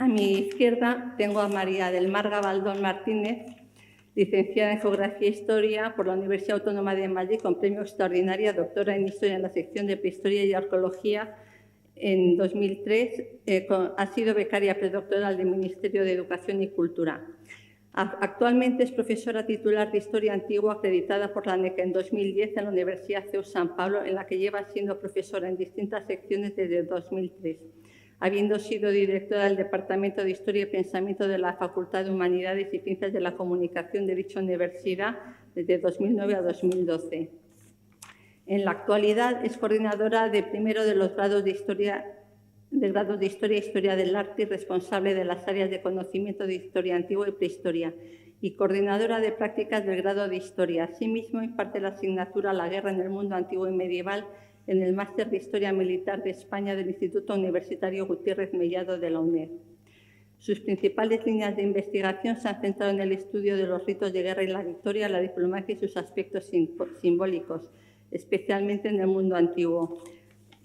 A mi izquierda tengo a María del Mar Gabaldón Martínez, licenciada en Geografía e Historia por la Universidad Autónoma de Madrid con premio extraordinaria, doctora en Historia en la sección de Prehistoria y Arqueología en 2003. Ha sido becaria predoctoral del Ministerio de Educación y Cultura. Actualmente es profesora titular de Historia Antigua acreditada por la ANECA en 2010 en la Universidad CEU San Pablo, en la que lleva siendo profesora en distintas secciones desde 2003. Habiendo sido directora del Departamento de Historia y Pensamiento de la Facultad de Humanidades y Ciencias de la Comunicación de dicha universidad desde 2009 a 2012. En la actualidad es coordinadora de primero de los grados de Historia e Historia del Arte y responsable de las áreas de conocimiento de Historia Antigua y Prehistoria y coordinadora de prácticas del grado de Historia. Asimismo, imparte la asignatura La Guerra en el Mundo Antiguo y Medieval en el Máster de Historia Militar de España del Instituto Universitario Gutiérrez Mellado de la UNED. Sus principales líneas de investigación se han centrado en el estudio de los ritos de guerra y la victoria, la diplomacia y sus aspectos simbólicos, especialmente en el mundo antiguo.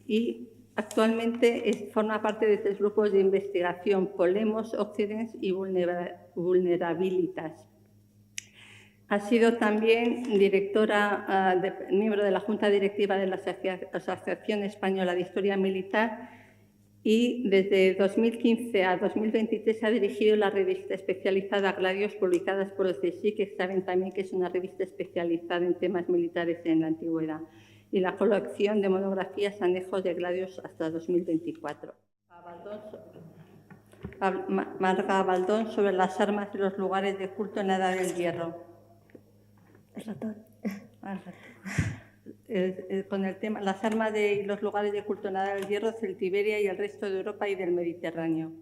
Y actualmente forma parte de 3 grupos de investigación: Polemos, Occidens y Vulnerabilitas. Ha sido también miembro de la Junta Directiva de la Asociación Española de Historia Militar y desde 2015 a 2023 ha dirigido la revista especializada Gladios, publicadas por el CSIC, que saben también que es una revista especializada en temas militares en la antigüedad, y la colección de monografías Anejos de Gladios hasta 2024. Marga Gabaldón sobre las armas y los lugares de culto en la Edad del Hierro. El ratón. Con el tema las armas y los lugares de culto en la Edad del Hierro, Celtiberia y el resto de Europa y del Mediterráneo.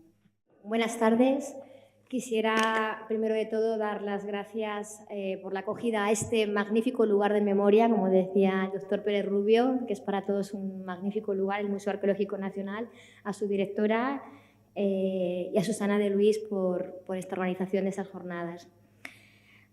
Buenas tardes. Quisiera, primero de todo, dar las gracias por la acogida a este magnífico lugar de memoria, como decía el doctor Pérez Rubio, que es para todos un magnífico lugar, el Museo Arqueológico Nacional, a su directora y a Susana de Luis por esta organización de esas jornadas.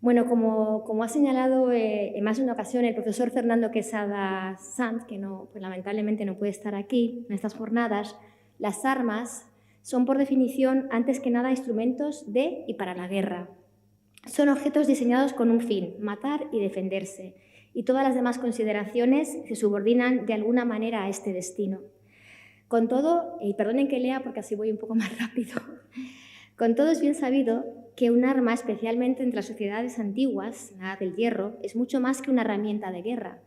Bueno, como ha señalado en más de una ocasión el profesor Fernando Quesada Sanz, que pues lamentablemente no puede estar aquí en estas jornadas, las armas son por definición, antes que nada, instrumentos de y para la guerra. Son objetos diseñados con un fin, matar y defenderse, y todas las demás consideraciones se subordinan de alguna manera a este destino. Con todo, y perdonen que lea porque así voy un poco más rápido, con todo es bien sabido que un arma, especialmente entre las sociedades antiguas, la Edad del Hierro, es mucho más que una herramienta de guerra,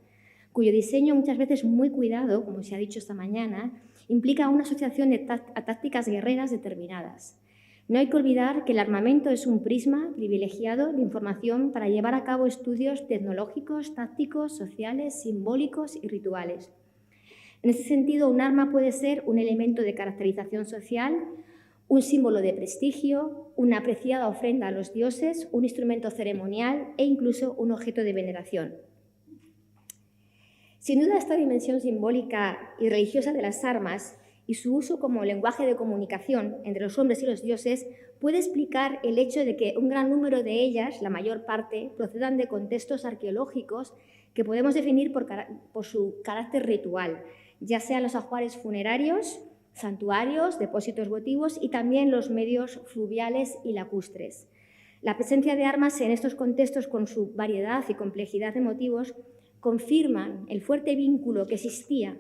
cuyo diseño, muchas veces muy cuidado, como se ha dicho esta mañana, implica una asociación a tácticas guerreras determinadas. No hay que olvidar que el armamento es un prisma privilegiado de información para llevar a cabo estudios tecnológicos, tácticos, sociales, simbólicos y rituales. En ese sentido, un arma puede ser un elemento de caracterización social, un símbolo de prestigio, una apreciada ofrenda a los dioses, un instrumento ceremonial e incluso un objeto de veneración. Sin duda, esta dimensión simbólica y religiosa de las armas y su uso como lenguaje de comunicación entre los hombres y los dioses puede explicar el hecho de que un gran número de ellas, la mayor parte, procedan de contextos arqueológicos que podemos definir por su carácter ritual, ya sean los ajuares funerarios, santuarios, depósitos votivos y también los medios fluviales y lacustres. La presencia de armas en estos contextos, con su variedad y complejidad de motivos, confirman el fuerte vínculo que existía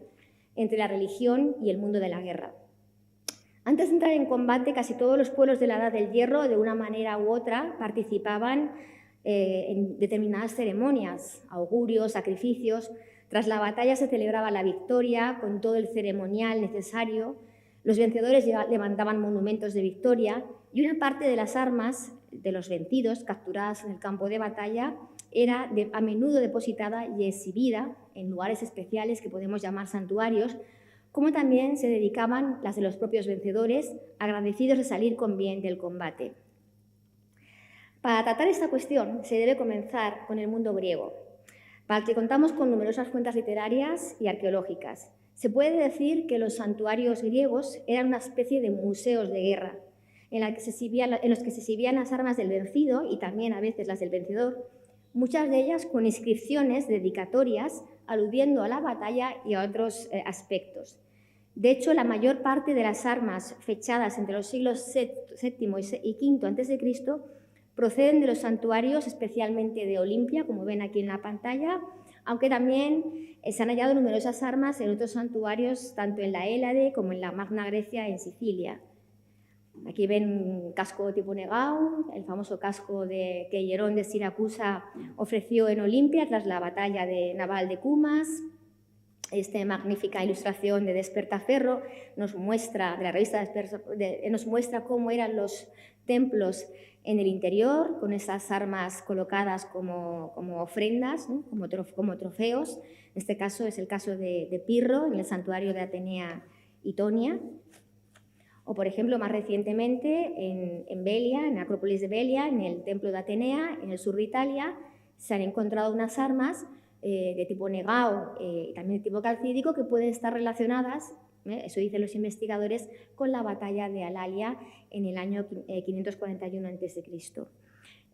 entre la religión y el mundo de la guerra. Antes de entrar en combate, casi todos los pueblos de la Edad del Hierro, de una manera u otra, participaban en determinadas ceremonias, augurios, sacrificios. Tras la batalla se celebraba la victoria con todo el ceremonial necesario. Los vencedores levantaban monumentos de victoria y una parte de las armas de los vencidos, capturadas en el campo de batalla, era a menudo depositada y exhibida en lugares especiales que podemos llamar santuarios, como también se dedicaban las de los propios vencedores, agradecidos de salir con bien del combate. Para tratar esta cuestión se debe comenzar con el mundo griego, para el que contamos con numerosas fuentes literarias y arqueológicas. Se puede decir que los santuarios griegos eran una especie de museos de guerra, en los que se exhibían las armas del vencido y también a veces las del vencedor, muchas de ellas con inscripciones dedicatorias aludiendo a la batalla y a otros aspectos. De hecho, la mayor parte de las armas fechadas entre los siglos VII y V a.C. proceden de los santuarios, especialmente de Olimpia, como ven aquí en la pantalla, aunque también se han hallado numerosas armas en otros santuarios, tanto en la Hélade como en la Magna Grecia en Sicilia. Aquí ven un casco tipo Negao, el famoso casco que Hierón de Siracusa ofreció en Olimpia tras la batalla naval de Cumas. Esta magnífica ilustración de Despertaferro nos muestra, de la revista nos muestra cómo eran los templos en el interior, con esas armas colocadas como ofrendas, ¿no? como trofeos. En este caso es el caso de Pirro, en el santuario de Atenea y Tonia. O, por ejemplo, más recientemente en Velia, en la Acrópolis de Velia, en el templo de Atenea, en el sur de Italia, se han encontrado unas armas de tipo Negao y también de tipo calcídico que pueden estar relacionadas, eso dicen los investigadores, con la batalla de Alalia en el año 541 a.C.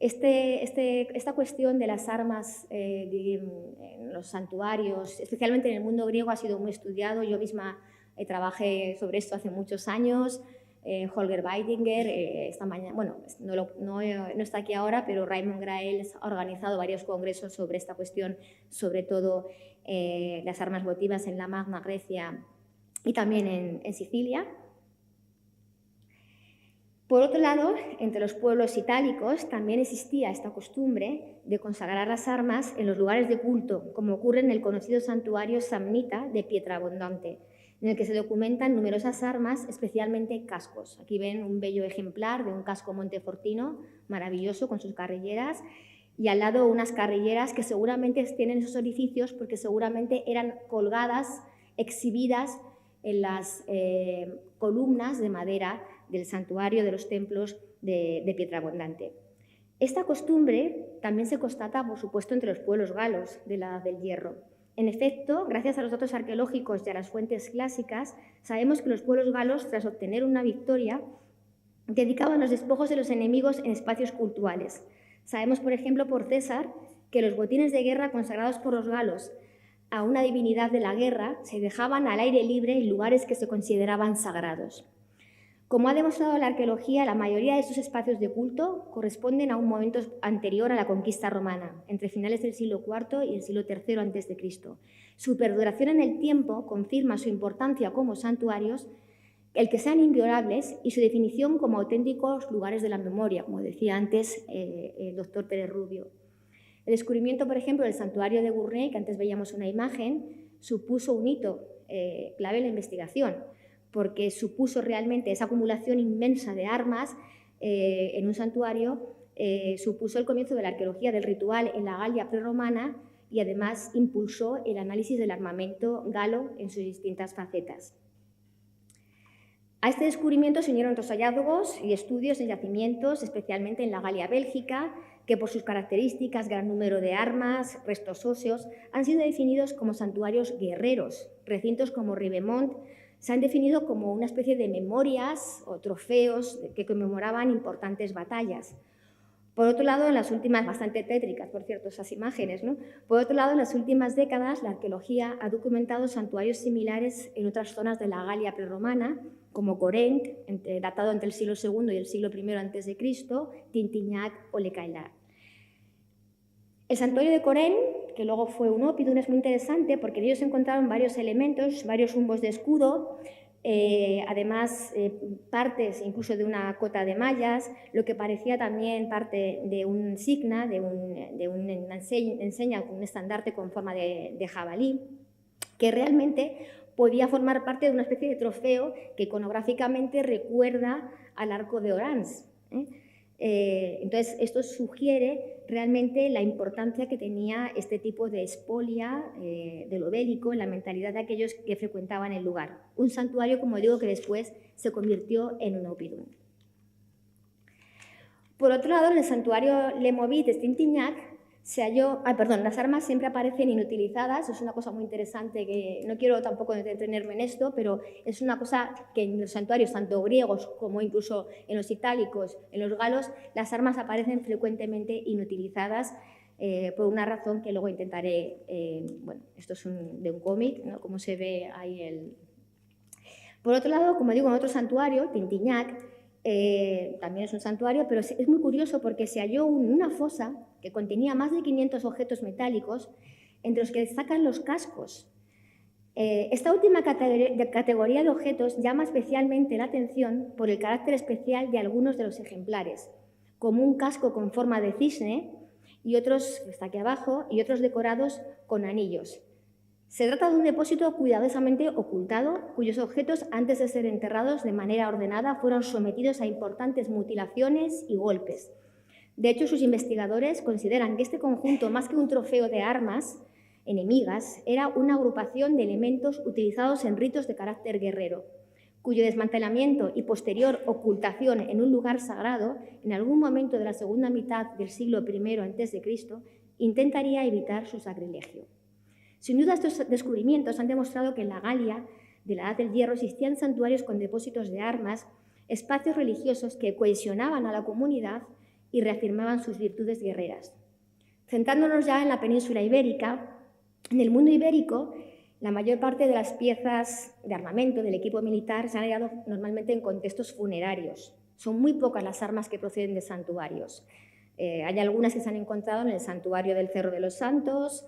Esta cuestión de las armas en los santuarios, especialmente en el mundo griego, ha sido muy estudiado. Yo misma trabajé sobre esto hace muchos años. Holger Weidinger, esta mañana, bueno, no está aquí ahora, pero Raymond Graels ha organizado varios congresos sobre esta cuestión, sobre todo las armas votivas en la Magna Grecia y también en Sicilia. Por otro lado, entre los pueblos itálicos también existía esta costumbre de consagrar las armas en los lugares de culto, como ocurre en el conocido santuario samnita de Pietrabondante, en el que se documentan numerosas armas, especialmente cascos. Aquí ven un bello ejemplar de un casco montefortino, maravilloso, con sus carrilleras, y al lado unas carrilleras que seguramente tienen esos orificios porque seguramente eran colgadas, exhibidas en las columnas de madera del santuario de los templos de Pietrabondante. Esta costumbre también se constata, por supuesto, entre los pueblos galos de la Edad del Hierro. En efecto, gracias a los datos arqueológicos y a las fuentes clásicas, sabemos que los pueblos galos, tras obtener una victoria, dedicaban los despojos de los enemigos en espacios cultuales. Sabemos, por ejemplo, por César, que los botines de guerra consagrados por los galos a una divinidad de la guerra se dejaban al aire libre en lugares que se consideraban sagrados. Como ha demostrado la arqueología, la mayoría de estos espacios de culto corresponden a un momento anterior a la conquista romana, entre finales del siglo IV y el siglo III a.C. Su perduración en el tiempo confirma su importancia como santuarios, el que sean inviolables y su definición como auténticos lugares de la memoria, como decía antes el doctor Pérez Rubio. El descubrimiento, por ejemplo, del santuario de Gournay, que antes veíamos una imagen, supuso un hito clave en la investigación, porque supuso realmente esa acumulación inmensa de armas en un santuario, supuso el comienzo de la arqueología del ritual en la Galia prerromana y además impulsó el análisis del armamento galo en sus distintas facetas. A este descubrimiento se unieron otros hallazgos y estudios en yacimientos, especialmente en la Galia bélgica, que por sus características, gran número de armas, restos óseos, han sido definidos como santuarios guerreros. Recintos como Ribemont se han definido como una especie de memorias o trofeos que conmemoraban importantes batallas. Por otro lado, en las últimas, bastante tétricas, por cierto, esas imágenes, ¿no? Por otro lado, en las últimas décadas, la arqueología ha documentado santuarios similares en otras zonas de la Galia prerromana, como Corent, datado entre el siglo II y el siglo I a.C., Tintignac o Le Caillard. El santuario de Corent, que luego fue un oppidum, es muy interesante porque en ellos se encontraron varios elementos, varios rumbos de escudo, además partes incluso de una cota de mallas, lo que parecía también parte de un signa, de una enseña, un estandarte con forma de jabalí, que realmente podía formar parte de una especie de trofeo que iconográficamente recuerda al arco de Orange. Entonces, esto sugiere realmente la importancia que tenía este tipo de expolia de lo bélico en la mentalidad de aquellos que frecuentaban el lugar. Un santuario, como digo, que después se convirtió en un oppidum. Por otro lado, en el santuario Le Movit de Tintignac se halló... las armas siempre aparecen inutilizadas, es una cosa muy interesante que no quiero tampoco detenerme en esto, pero es una cosa que en los santuarios, tanto griegos como incluso en los itálicos, en los galos, las armas aparecen frecuentemente inutilizadas por una razón que luego intentaré... bueno, esto es de un cómic, ¿no? Como se ve ahí Por otro lado, como digo, en otro santuario, Tintiñac, también es un santuario, pero es muy curioso porque se halló una fosa que contenía más de 500 objetos metálicos, entre los que destacan los cascos. Esta última categoría de objetos llama especialmente la atención por el carácter especial de algunos de los ejemplares, como un casco con forma de cisne y otros, que está aquí abajo, y otros decorados con anillos. Se trata de un depósito cuidadosamente ocultado, cuyos objetos, antes de ser enterrados de manera ordenada, fueron sometidos a importantes mutilaciones y golpes. De hecho, sus investigadores consideran que este conjunto, más que un trofeo de armas enemigas, era una agrupación de elementos utilizados en ritos de carácter guerrero, cuyo desmantelamiento y posterior ocultación en un lugar sagrado, en algún momento de la segunda mitad del siglo I a.C., intentaría evitar su sacrilegio. Sin duda, estos descubrimientos han demostrado que en la Galia de la Edad del Hierro existían santuarios con depósitos de armas, espacios religiosos que cohesionaban a la comunidad y reafirmaban sus virtudes guerreras. Centrándonos ya en la península ibérica, en el mundo ibérico, la mayor parte de las piezas de armamento del equipo militar se han hallado normalmente en contextos funerarios. Son muy pocas las armas que proceden de santuarios. Hay algunas que se han encontrado en el santuario del Cerro de los Santos.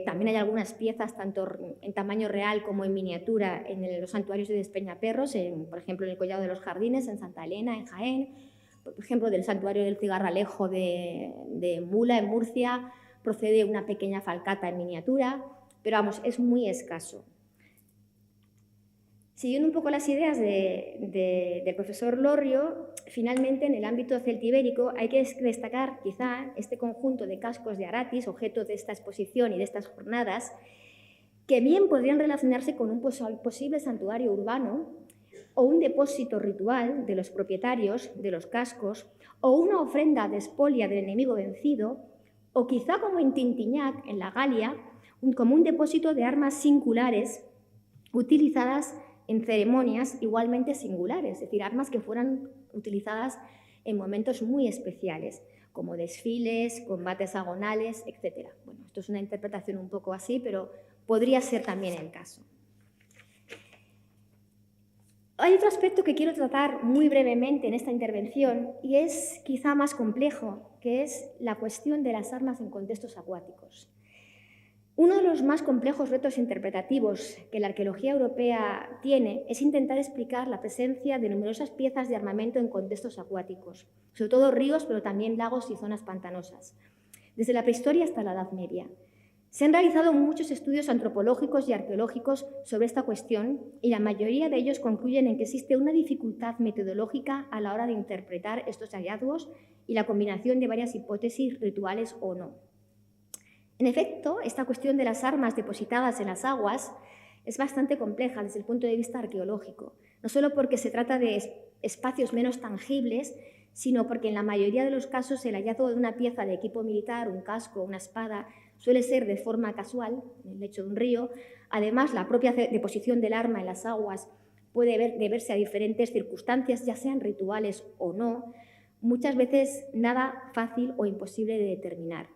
También hay algunas piezas, tanto en tamaño real como en miniatura, en los santuarios de Despeñaperros, por ejemplo, en el Collado de los Jardines, en Santa Elena, en Jaén. Por ejemplo, del santuario del Cigarralejo de Mula, en Murcia, procede una pequeña falcata en miniatura, pero vamos, es muy escaso. Siguiendo un poco las ideas del profesor Lorrio, finalmente en el ámbito celtibérico hay que destacar quizá este conjunto de cascos de Aratis, objeto de esta exposición y de estas jornadas, que bien podrían relacionarse con un posible santuario urbano o un depósito ritual de los propietarios de los cascos o una ofrenda de espolia del enemigo vencido, o quizá como en Tintiñac, en la Galia, como un depósito de armas singulares utilizadas en ceremonias igualmente singulares, es decir, armas que fueran utilizadas en momentos muy especiales, como desfiles, combates agonales, etc. Bueno, esto es una interpretación un poco así, pero podría ser también el caso. Hay otro aspecto que quiero tratar muy brevemente en esta intervención y es quizá más complejo, que es la cuestión de las armas en contextos acuáticos. Uno de los más complejos retos interpretativos que la arqueología europea tiene es intentar explicar la presencia de numerosas piezas de armamento en contextos acuáticos, sobre todo ríos, pero también lagos y zonas pantanosas, desde la prehistoria hasta la Edad Media. Se han realizado muchos estudios antropológicos y arqueológicos sobre esta cuestión y la mayoría de ellos concluyen en que existe una dificultad metodológica a la hora de interpretar estos hallazgos y la combinación de varias hipótesis rituales o no. En efecto, esta cuestión de las armas depositadas en las aguas es bastante compleja desde el punto de vista arqueológico, no solo porque se trata de espacios menos tangibles, sino porque en la mayoría de los casos el hallazgo de una pieza de equipo militar, un casco o una espada, suele ser de forma casual, en el lecho de un río. Además, la propia deposición del arma en las aguas puede deberse a diferentes circunstancias, ya sean rituales o no, muchas veces nada fácil o imposible de determinar.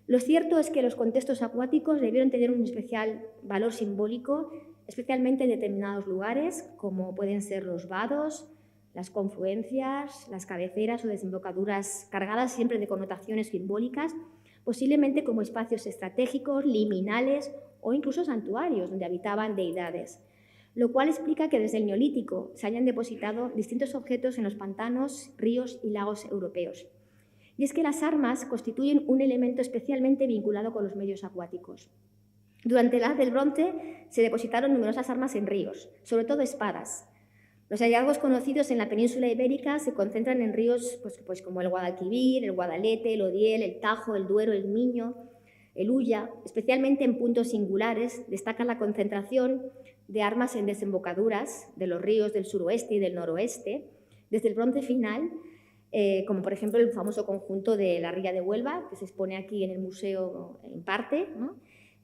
Lo cierto es que los contextos acuáticos debieron tener un especial valor simbólico, especialmente en determinados lugares, como pueden ser los vados, las confluencias, las cabeceras o desembocaduras cargadas siempre de connotaciones simbólicas, posiblemente como espacios estratégicos, liminales o incluso santuarios donde habitaban deidades, lo cual explica que desde el Neolítico se hayan depositado distintos objetos en los pantanos, ríos y lagos europeos. Y es que las armas constituyen un elemento especialmente vinculado con los medios acuáticos. Durante la Edad del Bronce se depositaron numerosas armas en ríos, sobre todo espadas. Los hallazgos conocidos en la península ibérica se concentran en ríos pues como el Guadalquivir, el Guadalete, el Odiel, el Tajo, el Duero, el Miño, el Ulla. Especialmente en puntos singulares destaca la concentración de armas en desembocaduras de los ríos del suroeste y del noroeste, desde el Bronce final, como por ejemplo el famoso conjunto de la Ría de Huelva, que se expone aquí en el museo en parte, ¿no?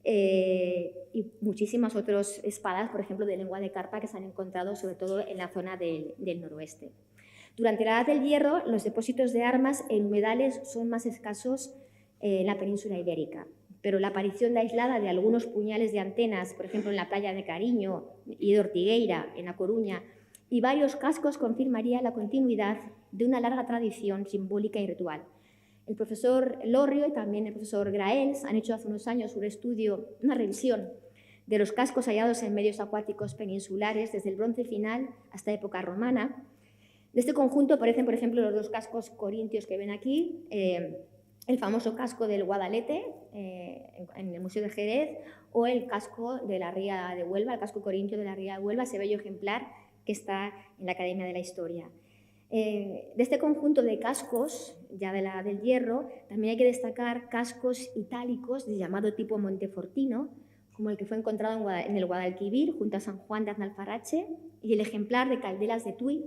Y muchísimas otras espadas, por ejemplo, de lengua de carpa que se han encontrado sobre todo en la zona del noroeste. Durante la Edad del Hierro, los depósitos de armas en humedales son más escasos en la península ibérica. pero la aparición aislada de algunos puñales de antenas, por ejemplo, en la playa de Cariño y de Ortigueira, en A Coruña, y varios cascos confirmaría la continuidad de una larga tradición simbólica y ritual. El profesor Lorrio y también el profesor Graels han hecho hace unos años un estudio, una revisión de los cascos hallados en medios acuáticos peninsulares desde el Bronce final hasta época romana. De este conjunto aparecen, por ejemplo, los dos cascos corintios que ven aquí, el famoso casco del Guadalete en el Museo de Jerez, o el casco de la Ría de Huelva, el casco corintio de la Ría de Huelva, ese bello ejemplar que está en la Academia de la Historia. De este conjunto de cascos, ya del hierro, también hay que destacar cascos itálicos de llamado tipo montefortino, como el que fue encontrado en el Guadalquivir, junto a San Juan de Aznalfarache, y el ejemplar de Caldelas de Tui,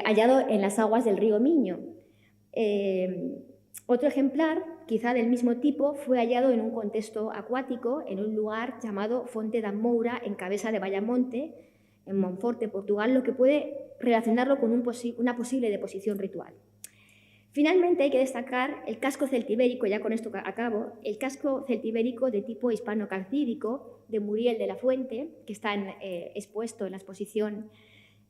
hallado en las aguas del río Miño. Otro ejemplar, quizá del mismo tipo, fue hallado en un contexto acuático, en un lugar llamado Fonte da Moura, en Cabeza de Bayamonte, en Monforte, Portugal, lo que puede relacionarlo con una posible deposición ritual. Finalmente, hay que destacar el casco celtibérico, ya con esto acabo, el casco celtibérico de tipo hispano-calcídico de Muriel de la Fuente, que está expuesto en la exposición,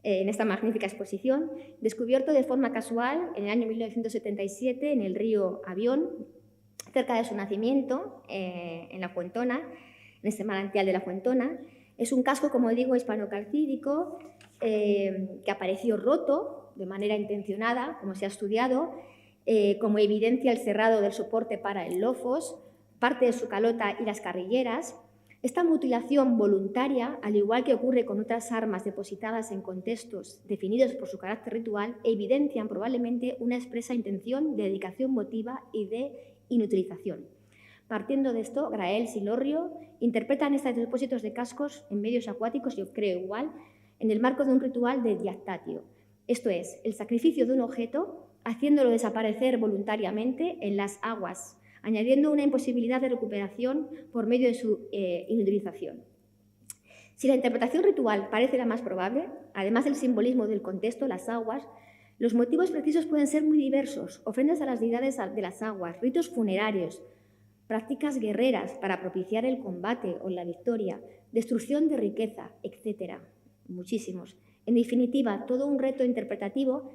en esta magnífica exposición, descubierto de forma casual en el año 1977 en el río Avión, cerca de su nacimiento, en la Fuentona, en este manantial de la Fuentona. Es un casco, como digo, hispano-calcídico, que apareció roto de manera intencionada, como se ha estudiado, como evidencia el cerrado del soporte para el lofos, parte de su calota y las carrilleras. Esta mutilación voluntaria, al igual que ocurre con otras armas depositadas en contextos definidos por su carácter ritual, evidencian probablemente una expresa intención de dedicación votiva y de inutilización. Partiendo de esto, Graels y Lorrio interpretan estos depósitos de cascos en medios acuáticos, yo creo igual, en el marco de un ritual de diactatio, esto es, el sacrificio de un objeto haciéndolo desaparecer voluntariamente en las aguas, añadiendo una imposibilidad de recuperación por medio de su inutilización. Si la interpretación ritual parece la más probable, además del simbolismo del contexto, las aguas, los motivos precisos pueden ser muy diversos: ofrendas a las deidades de las aguas, ritos funerarios, prácticas guerreras para propiciar el combate o la victoria, destrucción de riqueza, etc. Muchísimos. En definitiva, todo un reto interpretativo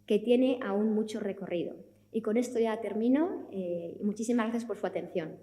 que tiene aún mucho recorrido. Y con esto ya termino. Muchísimas gracias por su atención.